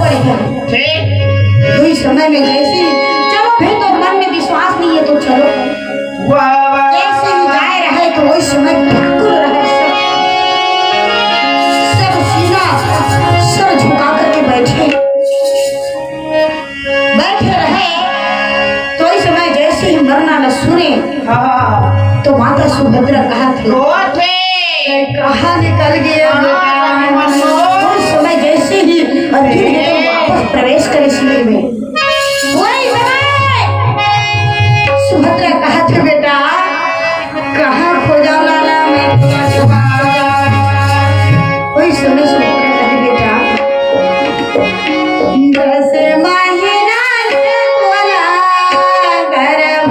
भैया तो इस समय में जैसे चलो फिर तो मन में विश्वास नहीं है तो चलो जैसे ही जाए रहे तो वही समय व्याकुल रहे सर सीना सर झुका करके बैठे रहे तो इस समय जैसे ही मरना न सुने तो माता सुभद्रा कहा कहाँ निकल गया उस समय जैसे ही अर्जुन वापस प्रवेश करे शिविर में वही सुभद्रा कहा थे बेटा कहाँ खोजा लाला मैं वही समय सुभद्रा कहे बेटा जैसे माहिरा बोला गर्भ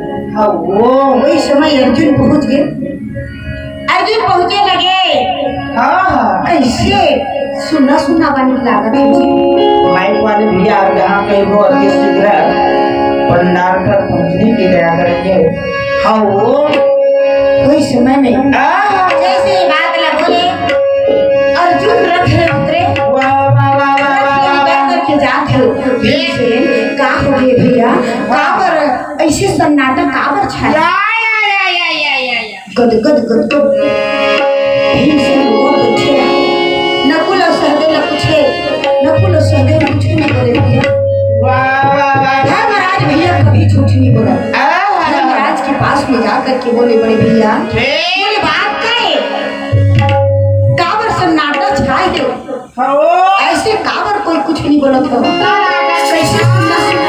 वही समय अर्जुन पहुंच गए। अर्जुन पहुंचे लगे कैसे सुना सुना बनी लागत माइक वाले भैया आप यहाँ पे वो अति शीघ्र पंडाल पर पहुंचने की दया करेंगे। हाँ वही समय में जैसे बात बोले अर्जुन रथ में उतरे करके जाते का हो गए भैया काबर ऐसे सन्नाटा काबर छाया गद गद गद भीम से लोग पूछे नकुल और सहदेव पूछे नकुल और सहदेव पूछे नहीं बोले भैया धर्मराज भैया कभी झूठ नहीं बोला। धर्मराज के पास में जाकर के बोले बड़े भैया बोले बात करे काबर सन्नाटा छाए दो ऐसे काबर कोई कुछ नहीं बोला था कैसे सुनना